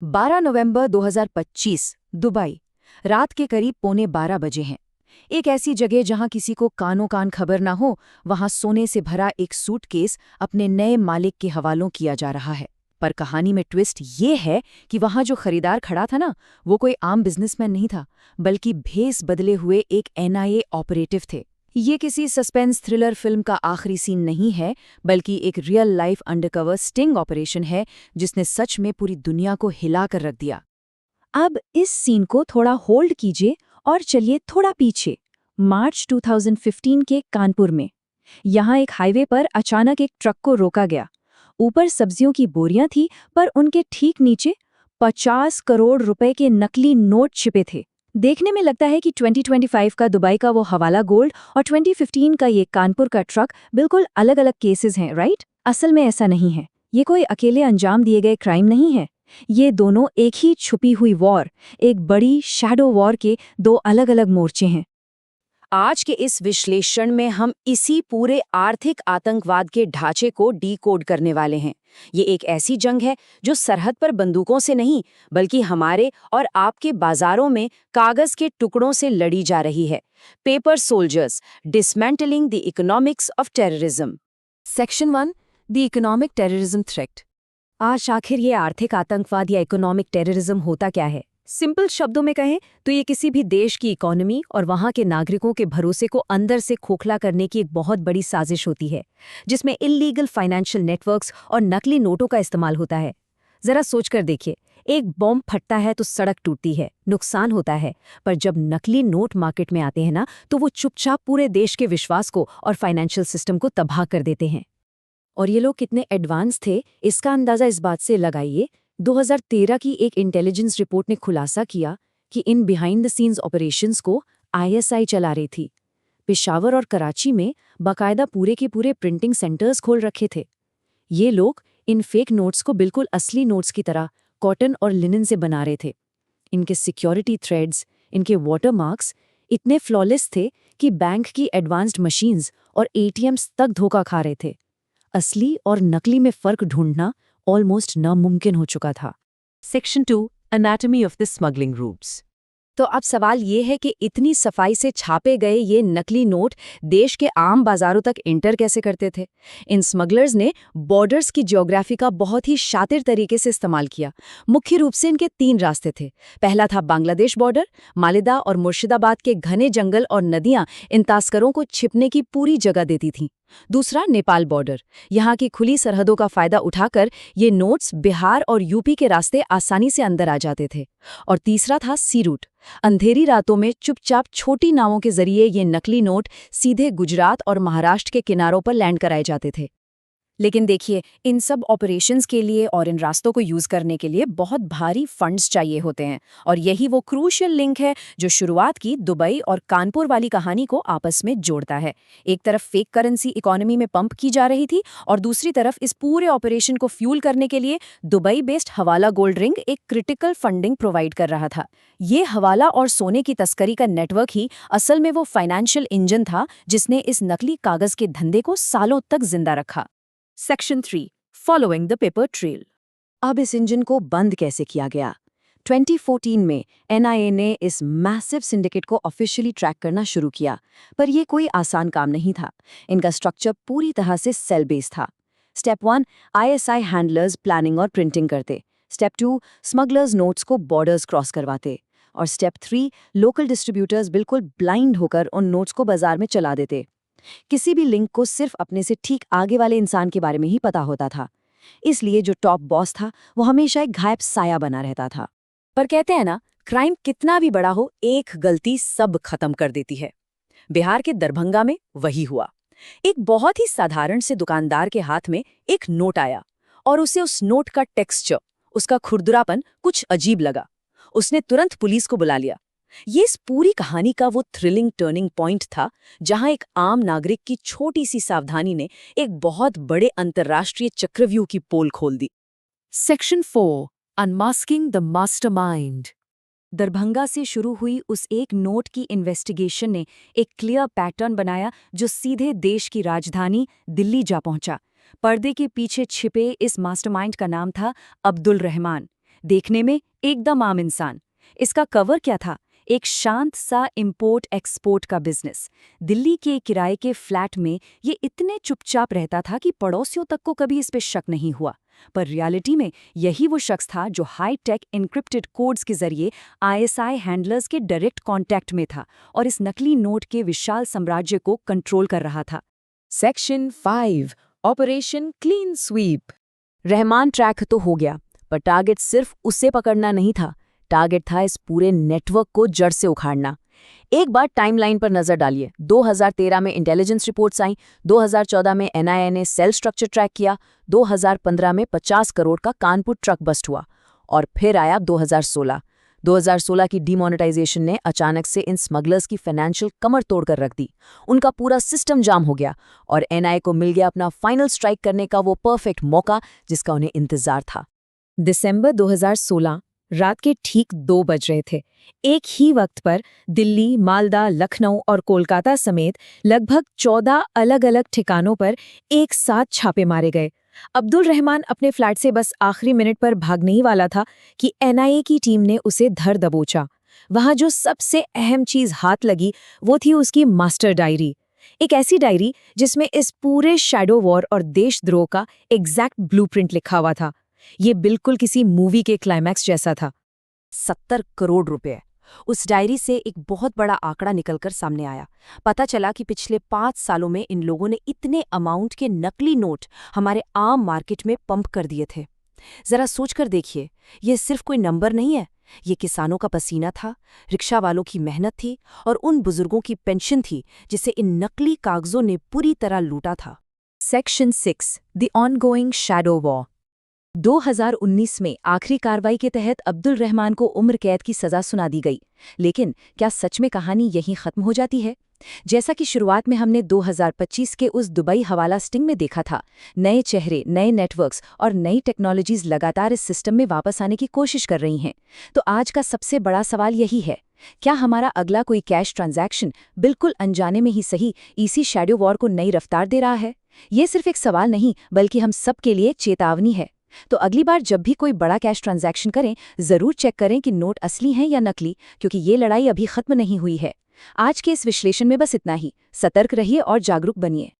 12 नवंबर 2025 Dubai. रात के करीब 11:45 बजे हैं। एक ऐसी जगह जहां किसी को कानो कान खबर ना हो, वहां सोने से भरा एक सूटकेस अपने नए मालिक के हवालों किया जा रहा है। पर कहानी में ट्विस्ट ये है कि वहां जो खरीदार खड़ा था ना, वो कोई आम बिजनेसमैन नहीं था, बल्कि भेस बदले हुए एक एनआईए ऑपरेटिव थे। ये किसी सस्पेंस थ्रिलर फिल्म का आखिरी सीन नहीं है, बल्कि एक real life undercover sting operation है जिसने सच में पूरी दुनिया को हिला कर रख दिया। अब इस सीन को थोड़ा होल्ड कीजिए और चलिए थोड़ा पीछे। मार्च 2015 के कानपुर में यहाँ एक हाईवे पर अचानक एक ट्रक को रोका गया। ऊपर सब्जियों की बोरियां थी, पर उनके ठीक नीचे 50 करोड़ रुपए के नकली नोट छिपे थे। देखने में लगता है कि 2025 का दुबई का वो हवाला गोल्ड और 2015 का ये कानपुर का ट्रक बिल्कुल अलग अलग केसेस हैं, राइट? असल में ऐसा नहीं है। ये कोई अकेले अंजाम दिए गए क्राइम नहीं है। ये दोनों एक ही छुपी हुई वॉर, एक बड़ी शैडो वॉर के दो अलग अलग मोर्चे हैं। आज के इस विश्लेषण में हम इसी पूरे आर्थिक आतंकवाद के ढांचे को डीकोड करने वाले हैं। ये एक ऐसी जंग है जो सरहद पर बंदूकों से नहीं, बल्कि हमारे और आपके बाजारों में कागज के टुकड़ों से लड़ी जा रही है। Paper soldiers, dismantling the economics of terrorism. Section 1, the economic terrorism threat. आज आखिर ये आर्थिक आतंकवाद या इकोनॉमिक टेररिज्म होता क्या है? सिंपल शब्दों में कहें तो ये किसी भी देश की इकोनॉमी और वहां के नागरिकों के भरोसे को अंदर से खोखला करने की एक बहुत बड़ी साजिश होती है, जिसमें इल्लीगल फाइनेंशियल नेटवर्क्स और नकली नोटों का इस्तेमाल होता है। जरा सोचकर देखिए, एक बॉम्ब फटता है तो सड़क टूटती है, नुकसान होता है, पर जब नकली नोट मार्केट में आते हैं ना, तो वो चुपचाप पूरे देश के विश्वास को और फाइनेंशियल सिस्टम को तबाह कर देते हैं। और ये लोग कितने एडवांस थे, इसका अंदाजा इस बात से लगाइए। 2013 की एक इंटेलिजेंस रिपोर्ट ने खुलासा किया कि in behind the scenes operations को आईएसआई चला रही थी। पेशावर और कराची में बाकायदा पूरे के पूरे प्रिंटिंग सेंटर्स खोल रखे थे। ये लोग इन फेक नोट्स को बिल्कुल असली नोट्स की तरह कॉटन और लिनन से बना रहे थे। इनके सिक्योरिटी थ्रेड्स, इनके वाटरमार्क्स इतने फ्लॉलेस थे कि बैंक की एडवांस्ड मशीन्स और एटीएम्स तक धोखा खा रहे थे। असली और नकली में फर्क ढूंढना ऑलमोस्ट नामुमकिन हो चुका था। Section 2, anatomy of the smuggling routes. तो अब सवाल ये है कि इतनी सफाई से छापे गए ये नकली नोट देश के आम बाजारों तक एंटर कैसे करते थे? इन स्मगलर्स ने बॉर्डर्स की ज्योग्राफी का बहुत ही शातिर तरीके से इस्तेमाल किया। मुख्य रूप से इनके 3 रास्ते थे। पहला था बांग्लादेश बॉर्डर। मालिदा और मुर्शिदाबाद के घने जंगल और नदियां इन तस्करों को छिपने की पूरी जगह देती थीं। दूसरा नेपाल बॉर्डर। यहाँ की खुली सरहदों का फायदा उठाकर ये नोट्स बिहार और यूपी के रास्ते आसानी से अंदर आ जाते थे। और तीसरा था सी रूट। अंधेरी रातों में चुपचाप छोटी नावों के जरिए ये नकली नोट सीधे गुजरात और महाराष्ट्र के किनारों पर लैंड कराए जाते थे। लेकिन देखिए, इन सब ऑपरेशंस के लिए और इन रास्तों को यूज करने के लिए बहुत भारी फंड्स चाहिए होते हैं, और यही वो क्रूशियल लिंक है जो शुरुआत की दुबई और कानपुर वाली कहानी को आपस में जोड़ता है। एक तरफ फेक करेंसी इकोनॉमी में पंप की जा रही थी, और दूसरी तरफ इस पूरे ऑपरेशन को फ्यूल करने के लिए दुबई बेस्ड हवाला गोल्ड रिंग एक क्रिटिकल फंडिंग प्रोवाइड कर रहा था। ये हवाला और सोने की तस्करी का नेटवर्क ही असल में वो फाइनेंशियल इंजन था जिसने इस नकली कागज के धंधे को सालों तक जिंदा रखा। Section 3, following the paper trail. अब इस इंजन को बंद कैसे किया गया? 2014 में एनआईए ने इस मैसिव सिंडिकेट को ऑफिशियली ट्रैक करना शुरू किया, पर यह कोई आसान काम नहीं था। इनका स्ट्रक्चर पूरी तरह से सेल बेस्ड था। स्टेप 1, आईएसआई हैंडलर्स प्लानिंग और प्रिंटिंग करते। स्टेप 2, स्मगलर्स नोट्स को बॉर्डर्स क्रॉस करवाते। और स्टेप 3, लोकल डिस्ट्रीब्यूटर्स बिल्कुल ब्लाइंड होकर उन नोट्स को बाजार में चला देते। किसी भी लिंक को सिर्फ अपने से ठीक आगे वाले इंसान के बारे में ही पता होता था, इसलिए जो टॉप बॉस था वो हमेशा एक गायब साया बना रहता था। पर कहते हैं ना, क्राइम कितना भी बड़ा हो, एक गलती सब खत्म कर देती है। बिहार के दरभंगा में वही हुआ। एक बहुत ही साधारण से दुकानदार के हाथ में एक नोट आया, और उसे उस नोट का टेक्सचर, उसका खुरदुरापन कुछ अजीब लगा। उसने तुरंत पुलिस को बुला लिया। ये इस पूरी कहानी का वो थ्रिलिंग टर्निंग पॉइंट था जहां एक आम नागरिक की छोटी सी सावधानी ने एक बहुत बड़े अंतर्राष्ट्रीय चक्रव्यूह की पोल खोल दी। Section 4, unmasking the mastermind. Darbhanga से शुरू हुई उस एक नोट की इन्वेस्टिगेशन ने एक क्लियर पैटर्न बनाया जो सीधे देश की राजधानी दिल्ली जा पहुंचा। पर्दे के पीछे छिपे इस मास्टरमाइंड का नाम था अब्दुल रहमान। देखने में एकदम आम इंसान। इसका कवर क्या था? एक शांत सा इंपोर्ट एक्सपोर्ट का बिजनेस। दिल्ली के एक किराए के फ्लैट में ये इतने चुपचाप रहता था कि पड़ोसियों तक को कभी इस पे शक नहीं हुआ। पर रियलिटी में यही वो शख्स था जो हाई टेक एन्क्रिप्टेड कोड्स के जरिए आईएसआई हैंडलर्स के डायरेक्ट कांटेक्ट में था और इस नकली नोट के विशाल साम्राज्य को कंट्रोल कर रहा था। Section 5 operation clean sweep. Rahman track तो हो गया, पर टारगेट सिर्फ उसे पकड़ना नहीं था। टारगेट था इस पूरे नेटवर्क को जड़ से उखाड़ना। एक बार टाइमलाइन पर नजर डालिए। 2013 में इंटेलिजेंस रिपोर्ट्स आई, 2014 में एनआईए ने सेल स्ट्रक्चर ट्रैक किया, 2015 में 50 करोड़ का कानपुर ट्रक बस्ट हुआ, और फिर आया 2016। 2016 की डीमोनेटाइजेशन ने अचानक से इन स्मगलर्स की फाइनेंशियल कमर तोड़कर रख दी। उनका पूरा सिस्टम जाम हो गया और एनआईए को मिल गया अपना फाइनल स्ट्राइक करने का वो परफेक्ट मौका जिसका उन्हें इंतजार था। दिसंबर 2016 रात के ठीक 2 बज रहे थे। एक ही वक्त पर दिल्ली, मालदा, लखनऊ और कोलकाता समेत लगभग 14 अलग-अलग ठिकानों पर एक साथ छापे मारे गए। अब्दुल रहमान अपने फ्लैट से बस आखिरी मिनट पर भागने ही वाला था कि एनआईए की टीम ने उसे धर दबोचा। वहां जो सबसे अहम चीज हाथ लगी वो थी उसकी मास्टर डायरी। एक ऐसी डायरी जिसमें इस पूरे शैडो वॉर और देशद्रोह का एग्जैक्ट ब्लूप्रिंट लिखा हुआ था। ये बिल्कुल किसी मूवी के क्लाइमैक्स जैसा था। 70 करोड़ रुपए। उस डायरी से एक बहुत बड़ा आंकड़ा निकलकर सामने आया। पता चला कि पिछले 5 सालों में इन लोगों ने इतने अमाउंट के नकली नोट हमारे आम मार्केट में पंप कर दिए थे। जरा सोचकर देखिए, ये सिर्फ कोई नंबर नहीं है, ये किसानों का पसीना था, रिक्शा वालों की मेहनत थी और उन बुजुर्गों की पेंशन थी जिसे इन नकली कागजों ने पूरी तरह लूटा था। Section 6 the ongoing shadow war. 2019 में आखिरी कार्रवाई के तहत अब्दुल रहमान को उम्र कैद की सजा सुना दी गई। लेकिन क्या सच में कहानी यहीं खत्म हो जाती है? जैसा कि शुरुआत में हमने 2025 के उस दुबई हवाला स्टिंग में देखा था, नए चेहरे, नए नेटवर्क्स और नई टेक्नोलॉजीज लगातार इस सिस्टम में वापस आने की कोशिश कर रही हैं। तो आज का सबसे बड़ा सवाल यही है, क्या हमारा अगला कोई कैश ट्रांजैक्शन बिल्कुल अनजाने में ही सही इसी शैडो वॉर को नई रफ्तार दे रहा है? ये सिर्फ एक सवाल नहीं, बल्कि हम सबके लिए चेतावनी है। तो अगली बार जब भी कोई बड़ा कैश ट्रांजैक्शन करें, जरूर चेक करें कि नोट असली हैं या नकली, क्योंकि ये लड़ाई अभी खत्म नहीं हुई है। आज के इस विश्लेषण में बस इतना ही। सतर्क रहिए और जागरूक बनिए।